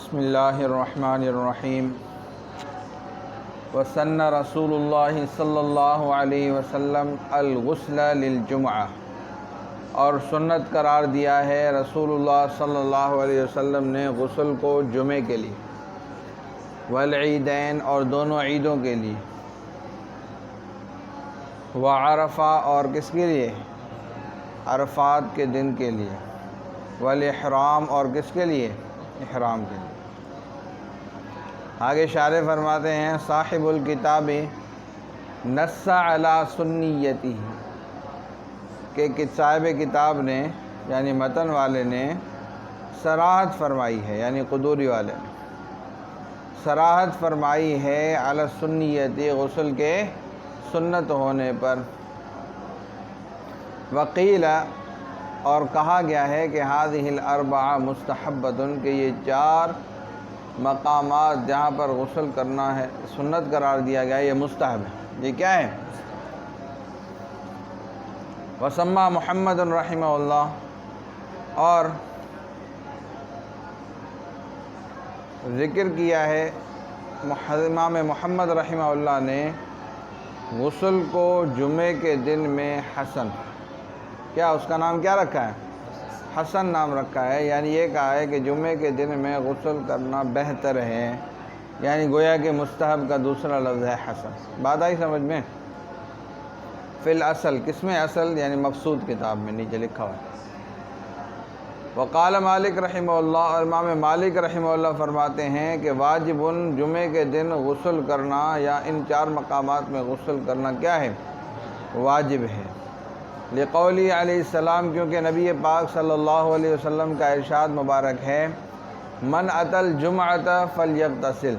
بسم اللہ الرحمن الرحیم وسن رسول اللہ صلی اللہ علیہ وسلم الغسل للجمعہ، اور سنت قرار دیا ہے رسول اللہ صلی اللہ علیہ وسلم نے غسل کو جمعے کے لیے، والعیدین اور دونوں عیدوں کے لیے، وعرفہ اور کس کے لیے؟ عرفات کے دن کے لیے، والاحرام اور کس کے لیے؟ احرام کے لیے۔ آگے شارح فرماتے ہیں صاحب الکتاب نص علی سنیتہ، کہ صاحب کتاب نے یعنی متن والے نے صراحت فرمائی ہے، یعنی قدوری والے نے صراحت فرمائی ہے علی سنیت، غسل کے سنت ہونے پر۔ وقیل اور کہا گیا ہے کہ هذه الاربع مستحبۃ، کہ یہ چار مقامات جہاں پر غسل کرنا ہے سنت قرار دیا گیا ہے، یہ مستحب ہے۔ یہ کیا ہے؟ وسمى محمد رحمہ اللہ، اور ذکر کیا ہے امام محمد رحمہ اللہ نے غسل کو جمعے کے دن میں حسن، کیا اس کا نام کیا رکھا ہے؟ حسن نام رکھا ہے، یعنی یہ کہا ہے کہ جمعے کے دن میں غسل کرنا بہتر ہے، یعنی گویا کہ مستحب کا دوسرا لفظ ہے حسن۔ بات آئی سمجھ میں؟ فی الاصل، کس میں اصل؟ یعنی مبسوط کتاب میں نیچے لکھا ہوا ہے۔ وقال مالک رحمہ اللہ، اور امام مالک رحمہ اللہ فرماتے ہیں کہ واجب جمعے کے دن غسل کرنا یا ان چار مقامات میں غسل کرنا کیا ہے؟ واجب ہے۔ لقولی علیہ السلام، کیونکہ نبی پاک صلی اللہ علیہ وسلم کا ارشاد مبارک ہے من اتی الجمعۃ فلیغتسل،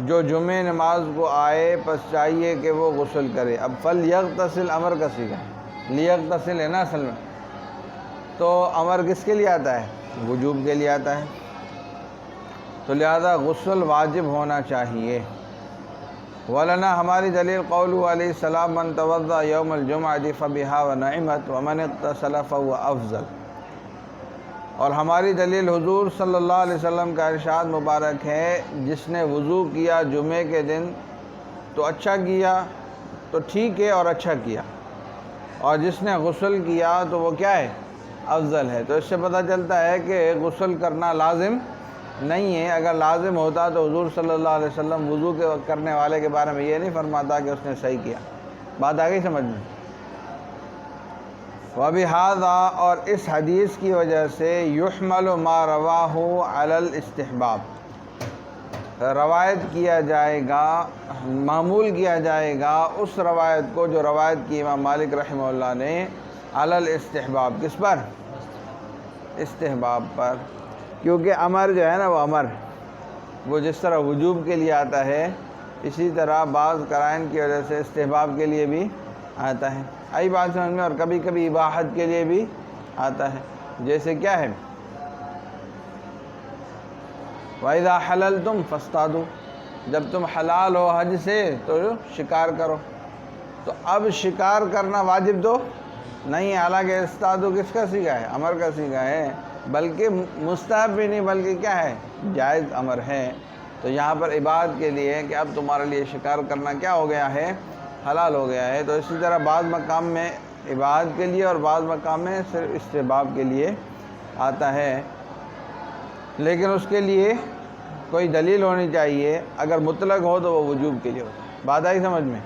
جو جمعہ نماز کو آئے پس چاہیے کہ وہ غسل کرے۔ اب فلیغتسل امر کا صیغہ ہے، لیغتسل ہے نا اصل میں، تو امر کس کے لیے آتا ہے؟ وجوب کے لیے آتا ہے، تو لہذا غسل واجب ہونا چاہیے۔ ولنا، ہماری دلیل قولہ علیہ السلام من توضأ یوم الجمعۃ فبہا ونعمت ومن اغتسل فہو افضل، اور ہماری دلیل حضور صلی اللہ علیہ وسلم کا ارشاد مبارک ہے جس نے وضو کیا جمعے کے دن تو اچھا کیا، تو ٹھیک ہے اور اچھا کیا، اور جس نے غسل کیا تو وہ کیا ہے؟ افضل ہے۔ تو اس سے پتہ چلتا ہے کہ غسل کرنا لازم نہیں ہے، اگر لازم ہوتا تو حضور صلی اللہ علیہ وسلم وضو کرنے والے کے بارے میں یہ نہیں فرماتا کہ اس نے صحیح کیا۔ بات آ گئی سمجھ میں؟ وَبِهَذَا، اور اس حدیث کی وجہ سے يُحْمَلُ مَا رَوَاهُ عَلَى الْاِسْتِحْبَابِ، روایت کیا جائے گا، معمول کیا جائے گا اس روایت کو جو روایت کی امام مالک رحمہ اللہ نے علی الاستحباب، کس پر؟ استحباب پر، کیونکہ امر جو ہے نا وہ امر، وہ جس طرح وجوب کے لیے آتا ہے اسی طرح بعض قرائن کی وجہ سے استحباب کے لیے بھی آتا ہے۔ آئی بات سمجھ میں؟ اور کبھی کبھی اباحت کے لیے بھی آتا ہے، جیسے کیا ہے وَإِذَا حَلَلْتُمْ فَاصْطَادُوا، جب تم حلال ہو حج سے تو شکار کرو۔ تو اب شکار کرنا واجب تو نہیں ہے، حالانکہ اصطادو کس کا صیغہ ہے؟ امر کا صیغہ ہے، بلکہ مستحب بھی نہیں بلکہ کیا ہے؟ جائز امر ہے۔ تو یہاں پر عبادت کے لیے کہ اب تمہارے لیے شکار کرنا کیا ہو گیا ہے؟ حلال ہو گیا ہے۔ تو اسی طرح بعض مقام میں عبادت کے لیے اور بعض مقام میں صرف استحباب کے لیے آتا ہے، لیکن اس کے لیے کوئی دلیل ہونی چاہیے، اگر مطلق ہو تو وہ وجوب کے لیے ہوتا ہے۔ بات آئی سمجھ میں؟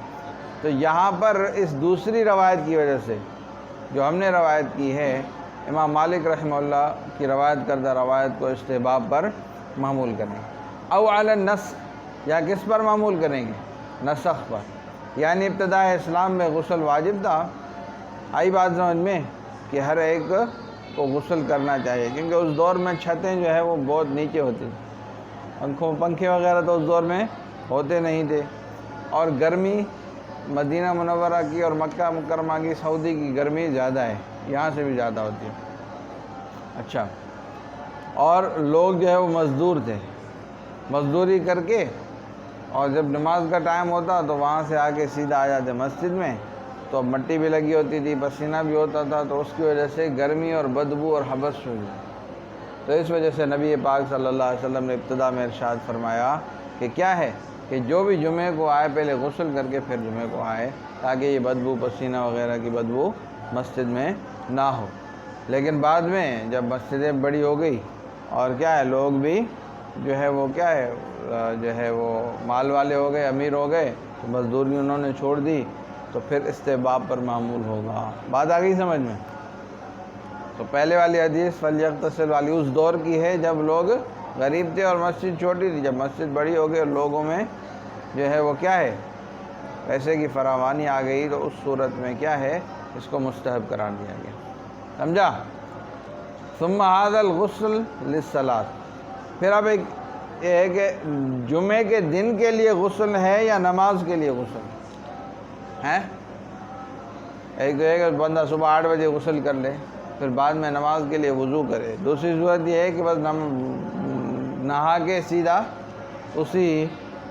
تو یہاں پر اس دوسری روایت کی وجہ سے جو ہم نے روایت کی ہے، امام مالک رحمہ اللہ کی روایت کردہ روایت کو استحباب پر معمول کریں گے، او علی النسخ، یا کس پر معمول کریں گے؟ نسخ پر، یعنی ابتداء اسلام میں غسل واجب تھا۔ آئی بات سمجھ میں؟ کہ ہر ایک کو غسل کرنا چاہیے، کیونکہ اس دور میں چھتیں جو ہے وہ بہت نیچے ہوتی تھیں، پنکھے وغیرہ تو اس دور میں ہوتے نہیں تھے، اور گرمی مدینہ منورہ کی اور مکہ مکرمہ کی، سعودی کی گرمی زیادہ ہے، یہاں سے بھی زیادہ ہوتی ہے۔ اچھا، اور لوگ جو ہے وہ مزدور تھے، مزدوری کر کے اور جب نماز کا ٹائم ہوتا تو وہاں سے آ کے سیدھا آ جاتے مسجد میں، تو مٹی بھی لگی ہوتی تھی، پسینہ بھی ہوتا تھا، تو اس کی وجہ سے گرمی اور بدبو اور حبس ہو جائے۔ تو اس وجہ سے نبی پاک صلی اللہ علیہ وسلم نے ابتدا میں ارشاد فرمایا کہ کیا ہے کہ جو بھی جمعے کو آئے پہلے غسل کر کے پھر جمعے کو آئے، تاکہ یہ بدبو پسینہ وغیرہ کی بدبو مسجد میں نہ ہو۔ لیکن بعد میں جب مسجدیں بڑی ہو گئی اور کیا ہے لوگ بھی جو ہے وہ کیا ہے جو ہے وہ مال والے ہو گئے، امیر ہو گئے، تو مزدوری انہوں نے چھوڑ دی، تو پھر استحباب پر معمول ہوگا۔ بات آ گئی سمجھ میں؟ تو پہلے والی حدیث فلیغتسل والی اس دور کی ہے جب لوگ غریب تھے اور مسجد چھوٹی تھی۔ جب مسجد بڑی ہو گئی اور لوگوں میں جو ہے وہ کیا ہے پیسے کی فراوانی آ گئی، تو اس صورت میں کیا ہے اس کو مستحب قرار دیا گیا۔ سمجھا؟ ثم هذا الغسل للصلاۃ، پھر اب ایک یہ ہے کہ جمعے کے دن کے لیے غسل ہے یا نماز کے لیے غسل ہے؟ ایک تو ہے کہ بندہ صبح 8 بجے غسل کر لے، پھر بعد میں نماز کے لیے وضو کرے۔ دوسری صورت یہ ہے کہ بس نہا کے سیدھا اسی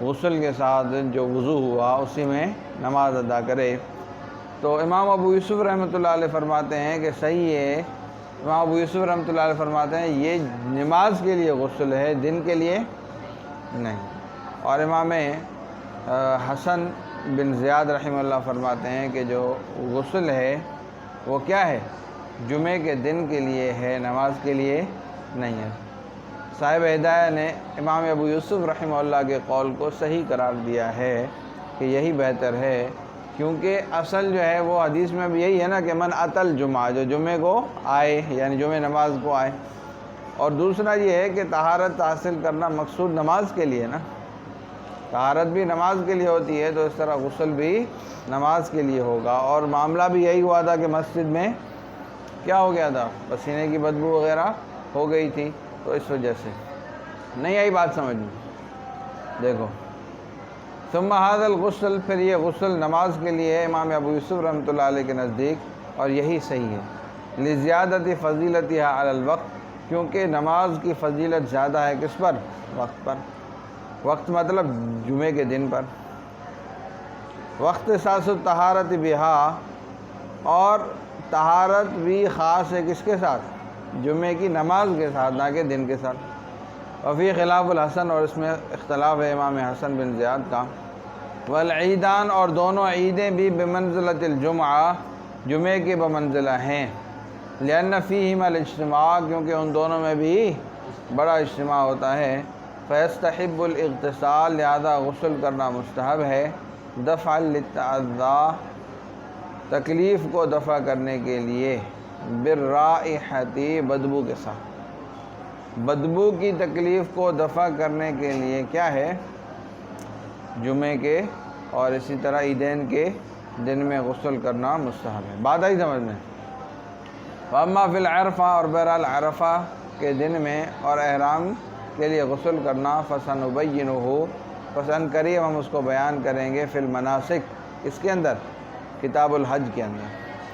غسل کے ساتھ جو وضو ہوا اسی میں نماز ادا کرے۔ تو امام ابو یوسف رحمۃ اللہ علیہ فرماتے ہیں کہ صحیح ہے، امام ابو یوسف رحمۃ اللہ علیہ فرماتے ہیں یہ نماز کے لیے غسل ہے، دن کے لیے نہیں۔ اور امام حسن بن زیاد رحمہ اللہ فرماتے ہیں کہ جو غسل ہے وہ کیا ہے جمعے کے دن کے لیے ہے، نماز کے لیے نہیں ہے۔ صاحب ہدایہ نے امام ابو یوسف رحمہ اللہ کے قول کو صحیح قرار دیا ہے کہ یہی بہتر ہے، کیونکہ اصل جو ہے وہ حدیث میں بھی یہی ہے نا کہ من اتل جمعہ، جو جمعے کو آئے یعنی جمعہ نماز کو آئے۔ اور دوسرا یہ ہے کہ طہارت حاصل کرنا مقصود نماز کے لیے نا، طہارت بھی نماز کے لیے ہوتی ہے، تو اس طرح غسل بھی نماز کے لیے ہوگا۔ اور معاملہ بھی یہی ہوا تھا کہ مسجد میں کیا ہو گیا تھا، پسینے کی بدبو وغیرہ ہو گئی تھی، تو اس وجہ سے نہیں آئی بات سمجھ میں۔ دیکھو ثم هذا الغسل، پھر یہ غسل نماز کے لیے ہے امام ابو یوسف رحمۃ اللہ علیہ کے نزدیک، اور یہی صحیح ہے لزیادت فضیلتها علی الوقت، کیونکہ نماز کی فضیلت زیادہ ہے کس پر؟ وقت پر۔ وقت مطلب جمعے کے دن پر۔ وقت ساس الطہارت بہا، اور طہارت بھی خاص ہے کس کے ساتھ؟ جمعے کی نماز کے ساتھ، نہ کہ دن کے ساتھ۔ وفی خلاف الحسن، اور اس میں اختلاف ہے امام حسن بن زیاد کا۔ والعیدان، اور دونوں عیدیں بھی بمنزلۃ الجمعہ، جمعے کے بمنزلہ ہیں۔ لأن فیہما الاجتماع، کیونکہ ان دونوں میں بھی بڑا اجتماع ہوتا ہے۔ فیستحب الاغتسال، لہذا غسل کرنا مستحب ہے۔ دفعا للتعذی، تکلیف کو دفع کرنے کے لیے، بالرائحۃ، بدبو کے ساتھ، بدبو کی تکلیف کو دفع کرنے کے لیے کیا ہے جمعے کے اور اسی طرح عیدین کے دن میں غسل کرنا مستحب ہے۔ بات آئی سمجھ میں؟ واما فی العرفہ، اور بہرحال عرفہ کے دن میں اور احرام کے لیے غسل کرنا، فسنبینہ، پسند قریب ہم اس کو بیان کریں گے، فی المناسک، اس کے اندر کتاب الحج کے اندر،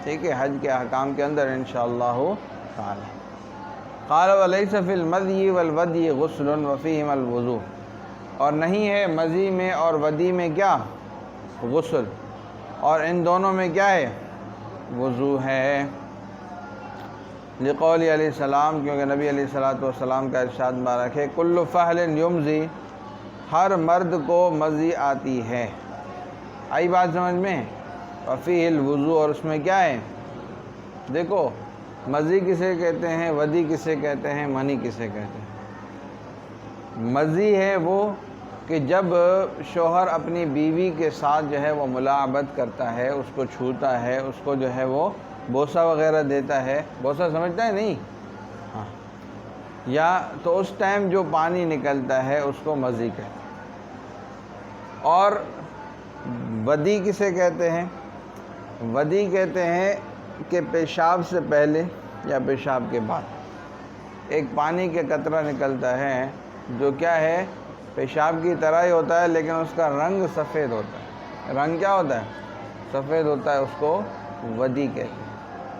ٹھیک ہے، حج کے احکام کے اندر انشاءاللہ تعالی۔ قال ولیس فی المذی والودی غسل وفیہما الوضوء، اور نہیں ہے مذی میں اور ودی میں کیا غسل، اور ان دونوں میں کیا ہے وضو ہے۔ لقول علیہ السلام، کیونکہ نبی علیہ الصلوۃ والسلام کا ارشاد مبارک ہے، کل فحل یمزی، ہر مرد کو مزی آتی ہے۔ آئی بات سمجھ میں؟ وفیہ الوضوء، اور اس میں کیا ہے دیکھو مزی کسے کہتے ہیں، ودی کسے کہتے ہیں، منی کسے کہتے ہیں۔ مزی ہے وہ کہ جب شوہر اپنی بیوی کے ساتھ جو ہے وہ ملاعبت کرتا ہے، اس کو چھوتا ہے، اس کو جو ہے وہ بوسہ وغیرہ دیتا ہے، بوسہ سمجھتا ہے نہیں؟ ہاں، یا تو اس ٹائم جو پانی نکلتا ہے اس کو مزی کہتے ہیں۔ اور ودی کسے کہتے ہیں؟ ودی کہتے ہیں کہ پیشاب سے پہلے یا پیشاب کے بعد ایک پانی کے قطرہ نکلتا ہے جو کیا ہے پیشاب کی طرح ہی ہوتا ہے، لیکن اس کا رنگ سفید ہوتا ہے۔ رنگ کیا ہوتا ہے؟ سفید ہوتا ہے، اس کو ودی کہتے ہیں۔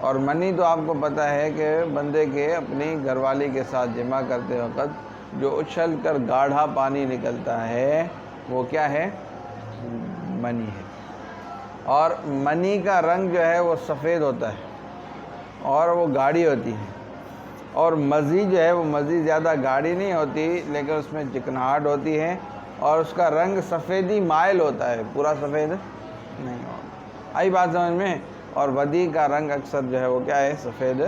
اور منی تو آپ کو پتہ ہے کہ بندے کے اپنی گھر والی کے ساتھ جمع کرتے وقت جو اچھل کر گاڑھا پانی نکلتا ہے وہ کیا ہے؟ منی ہے۔ اور منی کا رنگ جو ہے وہ سفید ہوتا ہے اور وہ گاڑھی ہوتی ہے۔ اور مزی جو ہے وہ مزی زیادہ گاڑی نہیں ہوتی لیکن اس میں چکناہٹ ہوتی ہے اور اس کا رنگ سفیدی مائل ہوتا ہے، پورا سفید نہیں ہوتا۔ آئی بات سمجھ میں؟ اور ودی کا رنگ اکثر جو ہے وہ کیا ہے، سفید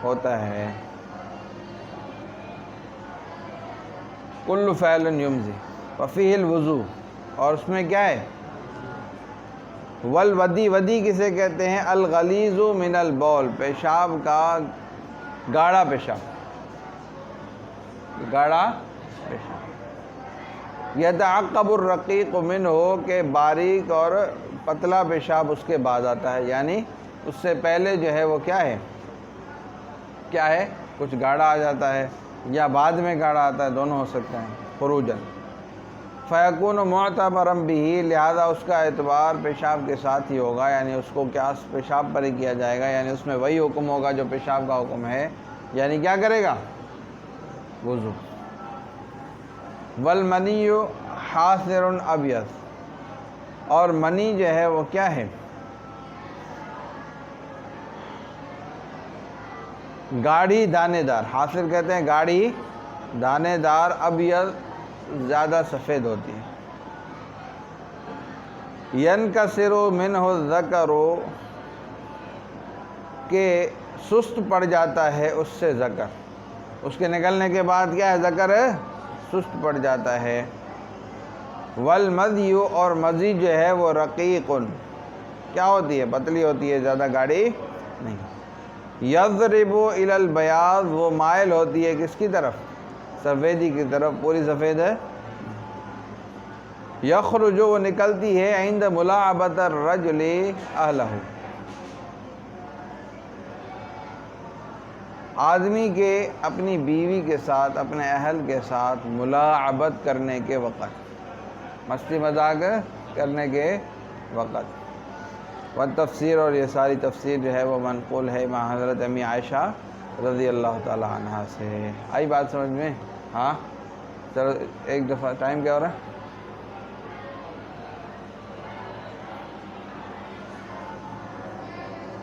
ہوتا ہے۔ کل فعل یمزی وفیہ الوضو، اور اس میں کیا ہے، والودی، ودی کسے کہتے ہیں، الغلیظ من البول، پیشاب کا گاڑھا پیشاب، گاڑھا پیشاب۔ یتعقب الرقیق منہ، کہ باریک اور پتلا پیشاب اس کے بعد آتا ہے، یعنی اس سے پہلے جو ہے وہ کیا ہے، کیا ہے، کچھ گاڑھا آ جاتا ہے یا بعد میں گاڑھا آتا ہے، دونوں ہو سکتے ہیں، خروجاً۔ فیکون معتبرا بہ، لہذا اس کا اعتبار پیشاب کے ساتھ ہی ہوگا، یعنی اس کو کیا پیشاب پر ہی کیا جائے گا، یعنی اس میں وہی حکم ہوگا جو پیشاب کا حکم ہے، یعنی کیا کرے گا، وضو۔ والمنی حاصر ابیض، اور منی جو ہے وہ کیا ہے، گاڑھی دانے دار، حاصر کہتے ہیں گاڑھی دانے دار، ابیض زیادہ سفید ہوتی ہے۔ ینکسر منہ الذکر، کہ سست پڑ جاتا ہے اس سے ذکر، اس کے نکلنے کے بعد کیا ہے، ذکر سست پڑ جاتا ہے۔ والمذی، اور مذی جو ہے وہ رقیق، کیا ہوتی ہے، پتلی ہوتی ہے، زیادہ گاڑھی نہیں۔ یضرب الی البیاض، وہ مائل ہوتی ہے کس کی طرف، سفیدی کی طرف، پوری سفید ہے۔ یخرج، وہ نکلتی ہے، عند ملاعبۃ الرجل اہلہ، آدمی کے اپنی بیوی کے ساتھ، اپنے اہل کے ساتھ ملاعبت کرنے کے وقت، مستی مذاق کرنے کے وقت۔ والتفسیر، اور یہ ساری تفسیر جو ہے وہ منقول ہے مع حضرت امی عائشہ رضی اللہ تعالی عنہ سے۔ آئی بات سمجھ میں؟ ہاں چلو ایک دفعہ، ٹائم کیا ہو رہا ہے؟